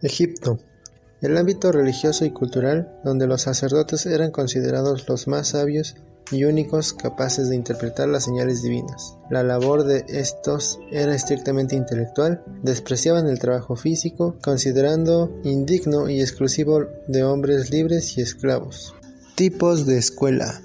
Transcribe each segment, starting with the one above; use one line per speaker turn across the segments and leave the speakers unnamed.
Egipto. El ámbito religioso y cultural, donde los sacerdotes eran considerados los más sabios y únicos capaces de interpretar las señales divinas. La labor de estos era estrictamente intelectual, despreciaban el trabajo físico, considerando indigno y exclusivo de hombres libres y esclavos. Tipos de escuela.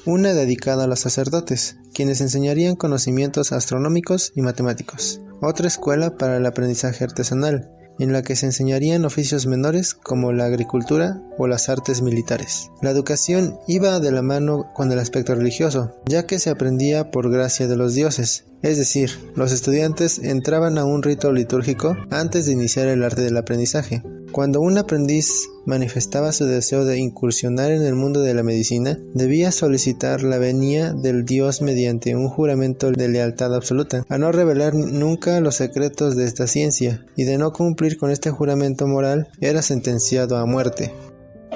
Una dedicada a los sacerdotes, quienes enseñarían conocimientos astronómicos y matemáticos. Otra escuela para el aprendizaje artesanal, en la que se enseñarían oficios menores como la agricultura o las artes militares. La educación iba de la mano con el aspecto religioso, ya que se aprendía por gracia de los dioses, es decir, los estudiantes entraban a un rito litúrgico antes de iniciar el arte del aprendizaje. Cuando un aprendiz manifestaba su deseo de incursionar en el mundo de la medicina, debía solicitar la venia del dios mediante un juramento de lealtad absoluta, a no revelar nunca los secretos de esta ciencia, y de no cumplir con este juramento moral, era sentenciado a muerte.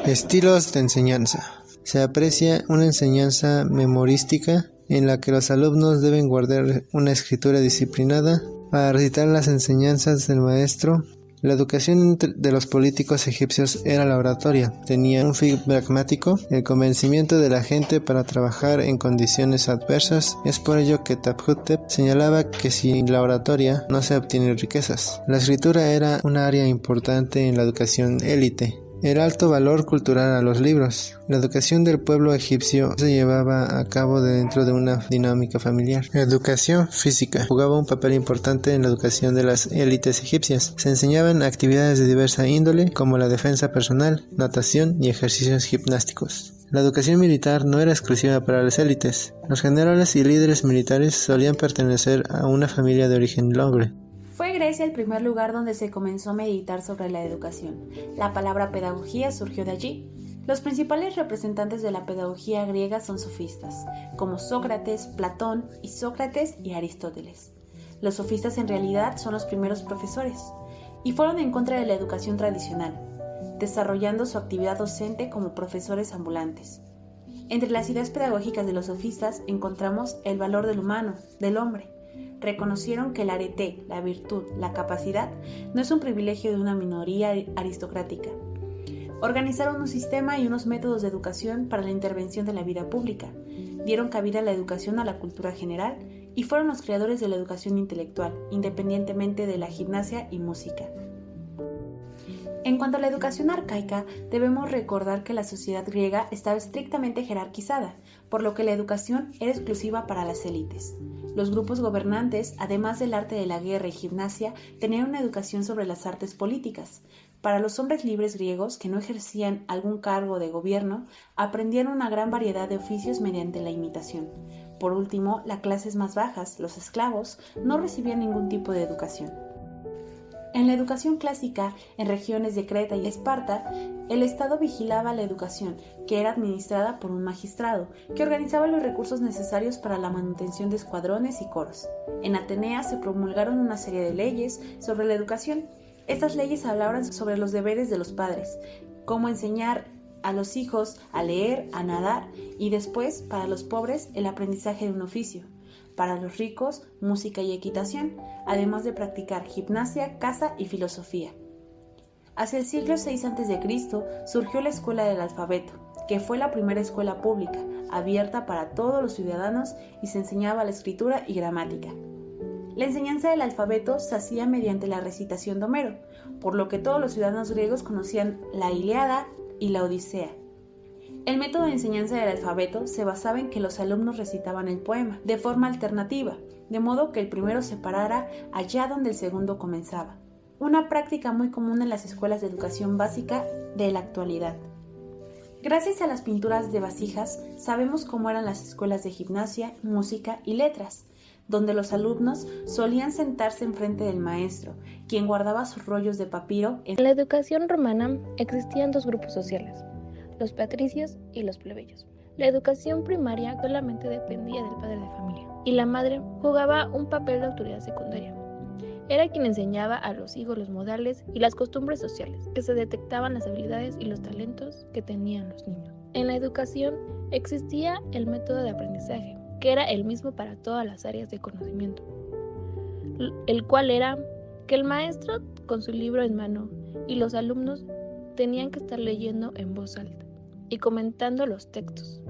Estilos de enseñanza. Se aprecia una enseñanza memorística, en la que los alumnos deben guardar una escritura disciplinada para recitar las enseñanzas del maestro. La educación de los políticos egipcios era la oratoria. Tenía un fin pragmático, el convencimiento de la gente para trabajar en condiciones adversas. Es por ello que Ptahhotep señalaba que sin la oratoria no se obtienen riquezas. La escritura era un área importante en la educación élite. El alto valor cultural a los libros. La educación del pueblo egipcio se llevaba a cabo dentro de una dinámica familiar. La educación física jugaba un papel importante en la educación de las élites egipcias. Se enseñaban actividades de diversa índole, como la defensa personal, natación y ejercicios gimnásticos. La educación militar no era exclusiva para las élites. Los generales y líderes militares solían pertenecer a una familia de origen noble.
Fue Grecia el primer lugar donde se comenzó a meditar sobre la educación. La palabra pedagogía surgió de allí. Los principales representantes de la pedagogía griega son sofistas, como Sócrates, Platón, Isócrates y Aristóteles. Los sofistas en realidad son los primeros profesores, y fueron en contra de la educación tradicional, desarrollando su actividad docente como profesores ambulantes. Entre las ideas pedagógicas de los sofistas encontramos el valor del humano, del hombre. Reconocieron que el arete, la virtud, la capacidad, no es un privilegio de una minoría aristocrática. Organizaron un sistema y unos métodos de educación para la intervención de la vida pública. Dieron cabida a la educación a la cultura general y fueron los creadores de la educación intelectual, independientemente de la gimnasia y música. En cuanto a la educación arcaica, debemos recordar que la sociedad griega estaba estrictamente jerarquizada, por lo que la educación era exclusiva para las élites. Los grupos gobernantes, además del arte de la guerra y gimnasia, tenían una educación sobre las artes políticas. Para los hombres libres griegos que no ejercían algún cargo de gobierno, aprendían una gran variedad de oficios mediante la imitación. Por último, las clases más bajas, los esclavos, no recibían ningún tipo de educación. En la educación clásica, en regiones de Creta y Esparta, el Estado vigilaba la educación, que era administrada por un magistrado, que organizaba los recursos necesarios para la manutención de escuadrones y coros. En Atenea se promulgaron una serie de leyes sobre la educación. Estas leyes hablaban sobre los deberes de los padres, cómo enseñar a los hijos a leer, a nadar, y después, para los pobres, el aprendizaje de un oficio. Para los ricos, música y equitación, además de practicar gimnasia, caza y filosofía. Hacia el siglo VI a.C. surgió la Escuela del Alfabeto, que fue la primera escuela pública, abierta para todos los ciudadanos y se enseñaba la escritura y gramática. La enseñanza del alfabeto se hacía mediante la recitación de Homero, por lo que todos los ciudadanos griegos conocían la Ilíada y la Odisea. El método de enseñanza del alfabeto se basaba en que los alumnos recitaban el poema de forma alternativa, de modo que el primero se parara allá donde el segundo comenzaba. Una práctica muy común en las escuelas de educación básica de la actualidad. Gracias a las pinturas de vasijas, sabemos cómo eran las escuelas de gimnasia, música y letras, donde los alumnos solían sentarse enfrente del maestro, quien guardaba sus rollos de papiro.
En la educación romana existían dos grupos sociales, los patricios y los plebeyos. La educación primaria solamente dependía del padre de familia, y la madre jugaba un papel de autoridad secundaria. Era quien enseñaba a los hijos los modales y las costumbres sociales, que se detectaban las habilidades y los talentos que tenían los niños. En la educación existía el método de aprendizaje, que era el mismo para todas las áreas de conocimiento, el cual era que el maestro, con su libro en mano, y los alumnos tenían que estar leyendo en voz alta y comentando los textos,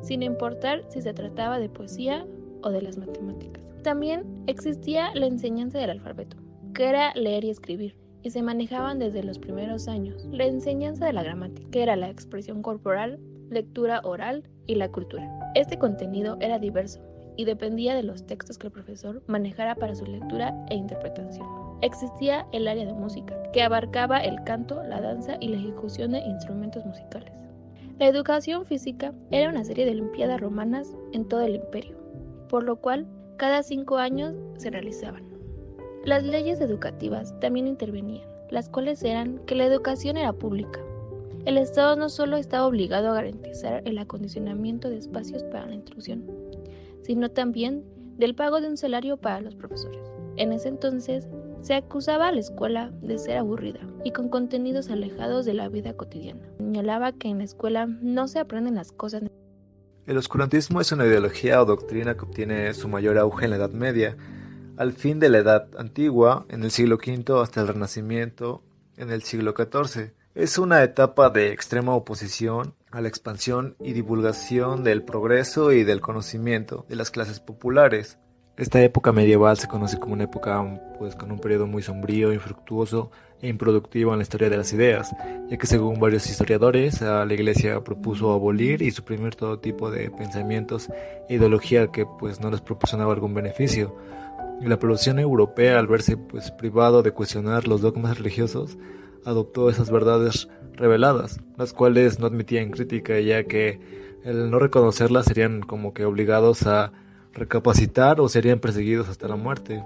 sin importar si se trataba de poesía o de las matemáticas. También existía la enseñanza del alfabeto, que era leer y escribir, y se manejaban desde los primeros años. La enseñanza de la gramática, que era la expresión corporal, lectura oral y la cultura. Este contenido era diverso y dependía de los textos que el profesor manejara para su lectura e interpretación. Existía el área de música, que abarcaba el canto, la danza y la ejecución de instrumentos musicales. La educación física era una serie de olimpiadas romanas en todo el imperio, por lo cual cada 5 años se realizaban. Las leyes educativas también intervenían, las cuales eran que la educación era pública. El Estado no solo estaba obligado a garantizar el acondicionamiento de espacios para la instrucción, sino también del pago de un salario para los profesores. En ese entonces, se acusaba a la escuela de ser aburrida y con contenidos alejados de la vida cotidiana. Señalaba que en la escuela no se aprenden las cosas.
El oscurantismo es una ideología o doctrina que obtiene su mayor auge en la Edad Media, al fin de la Edad Antigua, en el siglo V hasta el Renacimiento, en el siglo XIV. Es una etapa de extrema oposición a la expansión y divulgación del progreso y del conocimiento de las clases populares. Esta época medieval se conoce como una época con un periodo muy sombrío, infructuoso e improductivo en la historia de las ideas, ya que según varios historiadores, la Iglesia propuso abolir y suprimir todo tipo de pensamientos e ideología que no les proporcionaba algún beneficio. Y la población europea, al verse privado de cuestionar los dogmas religiosos, adoptó esas verdades reveladas, las cuales no admitían crítica, ya que el no reconocerlas serían como que obligados a recapacitar o serían perseguidos hasta la muerte.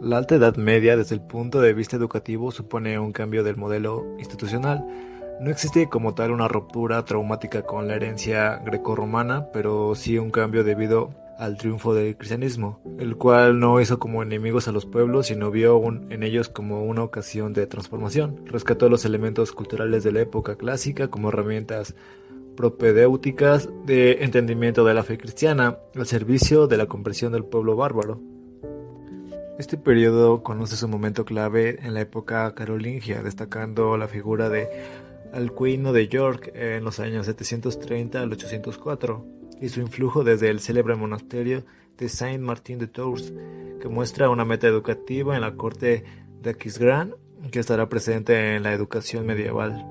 La Alta Edad Media, desde el punto de vista educativo, supone un cambio del modelo institucional. No existe como tal una ruptura traumática con la herencia grecorromana, pero sí un cambio debido al triunfo del cristianismo, el cual no hizo como enemigos a los pueblos, sino vio en ellos como una ocasión de transformación. Rescató los elementos culturales de la época clásica como herramientas propedéuticas de entendimiento de la fe cristiana, al servicio de la conversión del pueblo bárbaro. Este periodo conoce su momento clave en la época carolingia, destacando la figura de Alcuino de York en los años 730 al 804, y su influjo desde el célebre monasterio de Saint-Martin de Tours, que muestra una meta educativa en la corte de Aquisgrán, que estará presente en la educación medieval.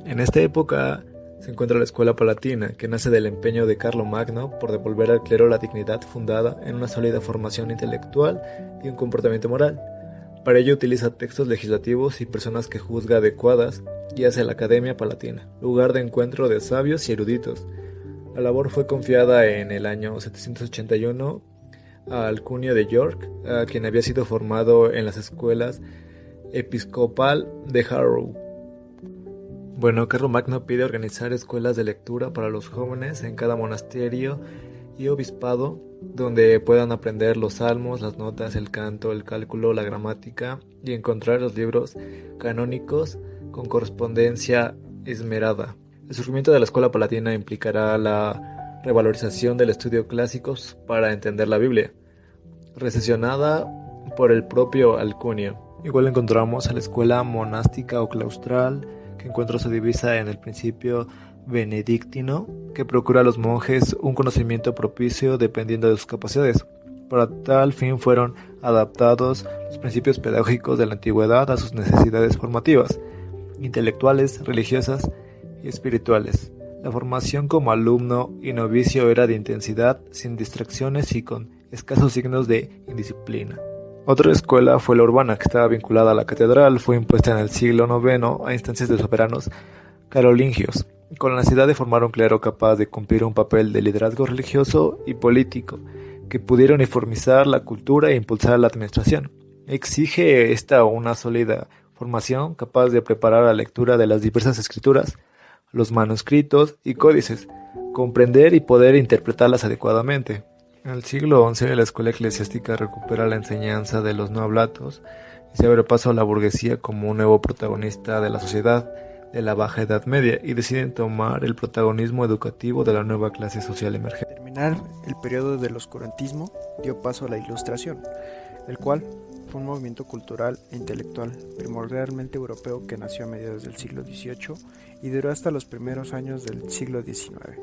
En esta época se encuentra la Escuela Palatina, que nace del empeño de Carlomagno por devolver al clero la dignidad fundada en una sólida formación intelectual y un comportamiento moral. Para ello utiliza textos legislativos y personas que juzga adecuadas y hace la Academia Palatina, lugar de encuentro de sabios y eruditos. La labor fue confiada en el año 781 a Alcuino de York, a quien había sido formado en las escuelas episcopal de Harrow. Carlomagno pide organizar escuelas de lectura para los jóvenes en cada monasterio y obispado, donde puedan aprender los salmos, las notas, el canto, el cálculo, la gramática y encontrar los libros canónicos con correspondencia esmerada. El surgimiento de la Escuela Palatina implicará la revalorización del estudio clásicos para entender la Biblia, recesionada por el propio Alcuino. Igual encontramos a la escuela monástica o claustral, que encuentra su divisa en el principio benedictino, que procura a los monjes un conocimiento propicio dependiendo de sus capacidades. Para tal fin fueron adaptados los principios pedagógicos de la antigüedad a sus necesidades formativas, intelectuales, religiosas y espirituales. La formación como alumno y novicio era de intensidad, sin distracciones y con escasos signos de indisciplina. Otra escuela fue la urbana, que estaba vinculada a la catedral. Fue impuesta en el siglo IX a instancias de soberanos carolingios, con la necesidad de formar un clero capaz de cumplir un papel de liderazgo religioso y político, que pudiera uniformizar la cultura e impulsar la administración. Exige esta una sólida formación capaz de preparar la lectura de las diversas escrituras, los manuscritos y códices, comprender y poder interpretarlas adecuadamente. En el siglo XI, la escuela eclesiástica recupera la enseñanza de los no hablatos y se abre paso a la burguesía como un nuevo protagonista de la sociedad de la Baja Edad Media, y deciden tomar el protagonismo educativo de la nueva clase social emergente.
Al terminar el periodo del oscurantismo, dio paso a la Ilustración, el cual fue un movimiento cultural e intelectual primordialmente europeo que nació a mediados del siglo XVIII y duró hasta los primeros años del siglo XIX.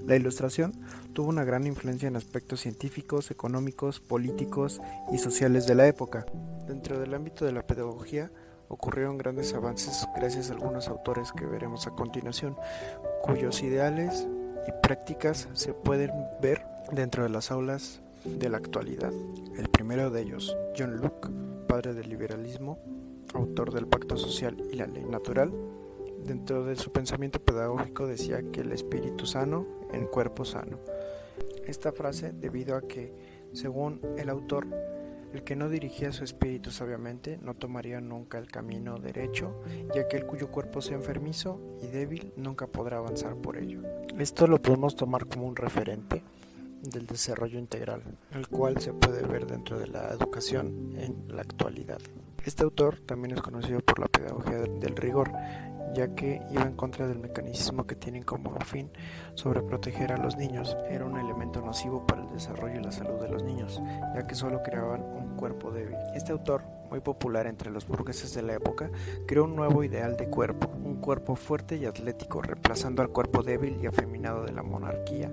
La Ilustración tuvo una gran influencia en aspectos científicos, económicos, políticos y sociales de la época. Dentro del ámbito de la pedagogía ocurrieron grandes avances gracias a algunos autores que veremos a continuación, cuyos ideales y prácticas se pueden ver dentro de las aulas de la actualidad. El primero de ellos, John Locke, padre del liberalismo, autor del Pacto Social y la Ley Natural. Dentro de su pensamiento pedagógico decía que el espíritu sano, el cuerpo sano. Esta frase debido a que, según el autor, el que no dirigía su espíritu sabiamente no tomaría nunca el camino derecho, y aquel cuyo cuerpo sea enfermizo y débil nunca podrá avanzar por ello. Esto lo podemos tomar como un referente del desarrollo integral, el cual se puede ver dentro de la educación en la actualidad. Este autor también es conocido por la pedagogía del rigor, ya que iba en contra del mecanismo que tienen como fin sobreproteger a los niños. Era un elemento nocivo para el desarrollo y la salud de los niños, ya que solo creaban un cuerpo débil. Este autor, muy popular entre los burgueses de la época, creó un nuevo ideal de cuerpo, un cuerpo fuerte y atlético, reemplazando al cuerpo débil y afeminado de la monarquía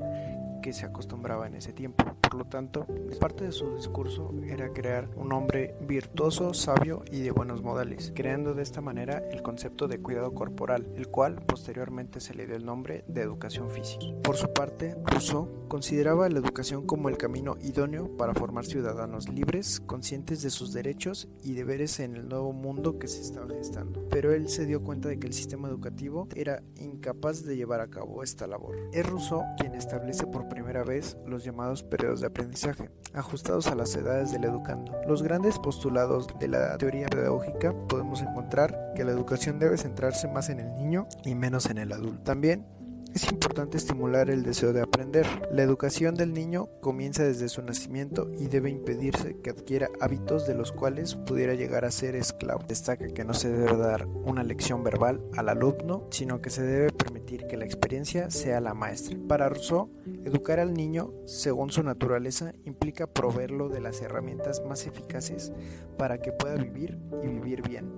que se acostumbraba en ese tiempo. Por lo tanto, parte de su discurso era crear un hombre virtuoso, sabio y de buenos modales, creando de esta manera el concepto de cuidado corporal, el cual posteriormente se le dio el nombre de educación física. Por su parte, Rousseau consideraba la educación como el camino idóneo para formar ciudadanos libres, conscientes de sus derechos y deberes en el nuevo mundo que se estaba gestando. Pero él se dio cuenta de que el sistema educativo era incapaz de llevar a cabo esta labor. Es Rousseau quien establece por primera vez los llamados periodos de aprendizaje, ajustados a las edades del educando. Los grandes postulados de la teoría pedagógica podemos encontrar que la educación debe centrarse más en el niño y menos en el adulto. También es importante estimular el deseo de aprender. La educación del niño comienza desde su nacimiento y debe impedirse que adquiera hábitos de los cuales pudiera llegar a ser esclavo. Destaca que no se debe dar una lección verbal al alumno, sino que se debe permitir que la experiencia sea la maestra. Para Rousseau, educar al niño según su naturaleza implica proveerlo de las herramientas más eficaces para que pueda vivir y vivir bien,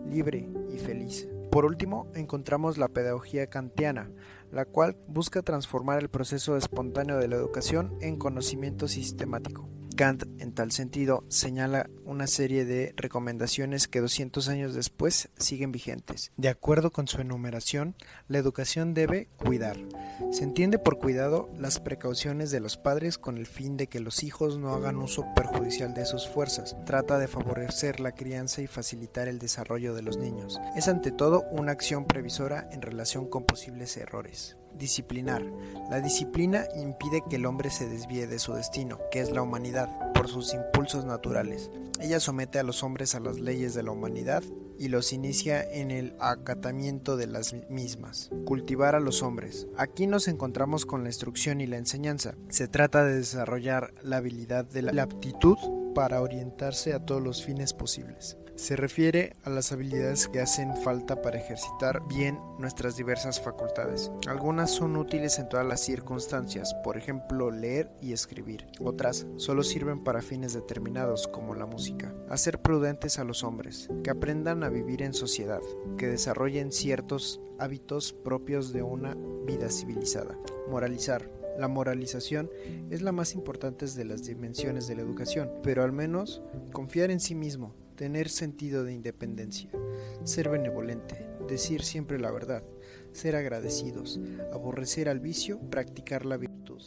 libre y feliz. Por último, encontramos la pedagogía kantiana, la cual busca transformar el proceso espontáneo de la educación en conocimiento sistemático. Kant, en tal sentido, señala una serie de recomendaciones que 200 años después siguen vigentes. De acuerdo con su enumeración, la educación debe cuidar. Se entiende por cuidado las precauciones de los padres con el fin de que los hijos no hagan uso perjudicial de sus fuerzas. Trata de favorecer la crianza y facilitar el desarrollo de los niños. Es ante todo una acción previsora en relación con posibles errores. Disciplinar. La disciplina impide que el hombre se desvíe de su destino, que es la humanidad, por sus impulsos naturales. Ella somete a los hombres a las leyes de la humanidad y los inicia en el acatamiento de las mismas. Cultivar a los hombres. Aquí nos encontramos con la instrucción y la enseñanza. Se trata de desarrollar la habilidad de la aptitud para orientarse a todos los fines posibles. Se refiere a las habilidades que hacen falta para ejercitar bien nuestras diversas facultades. Algunas son útiles en todas las circunstancias, por ejemplo, leer y escribir. Otras solo sirven para fines determinados, como la música. Hacer prudentes a los hombres, que aprendan a vivir en sociedad, que desarrollen ciertos hábitos propios de una vida civilizada. Moralizar. La moralización es la más importante de las dimensiones de la educación, pero al menos confiar en sí mismo, tener sentido de independencia, ser benevolente, decir siempre la verdad, ser agradecidos, aborrecer al vicio, practicar la virtud.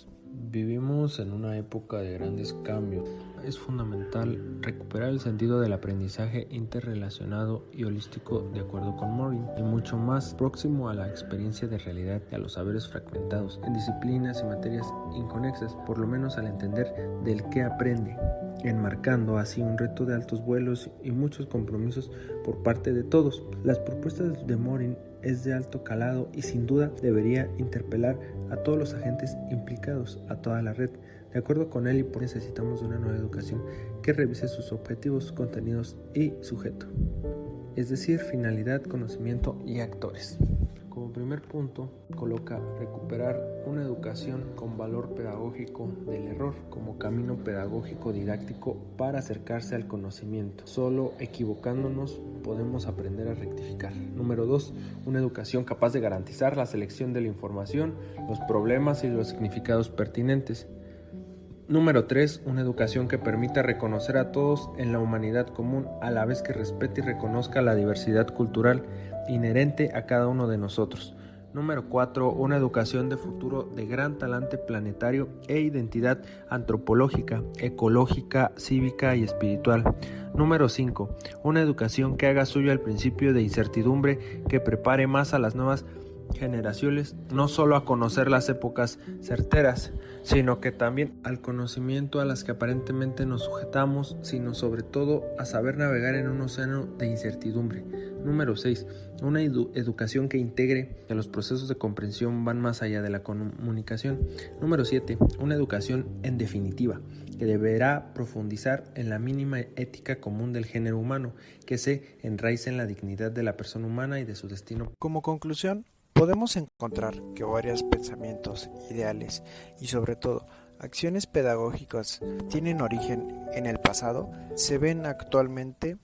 Vivimos en una época de grandes cambios. Es fundamental recuperar el sentido del aprendizaje interrelacionado y holístico de acuerdo con Morin, y mucho más próximo a la experiencia de realidad que a los saberes fragmentados en disciplinas y materias inconexas, por lo menos al entender del qué aprende, enmarcando así un reto de altos vuelos y muchos compromisos por parte de todos. Las propuestas de Morin es de alto calado y sin duda debería interpelar a todos los agentes implicados, a toda la red. De acuerdo con él, necesitamos de una nueva educación que revise sus objetivos, contenidos y sujeto, es decir, finalidad, conocimiento y actores. Como primer punto, coloca recuperar una educación con valor pedagógico del error como camino pedagógico didáctico para acercarse al conocimiento. Solo equivocándonos podemos aprender a rectificar. Número 2, una educación capaz de garantizar la selección de la información, los problemas y los significados pertinentes. Número 3, una educación que permita reconocer a todos en la humanidad común, a la vez que respete y reconozca la diversidad cultural inherente a cada uno de nosotros. Número 4, una educación de futuro de gran talante planetario e identidad antropológica, ecológica, cívica y espiritual. Número 5, una educación que haga suyo el principio de incertidumbre, que prepare más a las nuevas generaciones, no solo a conocer las épocas certeras, sino que también al conocimiento a las que aparentemente nos sujetamos, sino sobre todo a saber navegar en un océano de incertidumbre. Número 6. Una educación que integre que los procesos de comprensión van más allá de la comunicación. Número 7. Una educación en definitiva, que deberá profundizar en la mínima ética común del género humano, que se enraice en la dignidad de la persona humana y de su destino.
Como conclusión, podemos encontrar que varios pensamientos, ideales y sobre todo acciones pedagógicas tienen origen en el pasado, se ven actualmente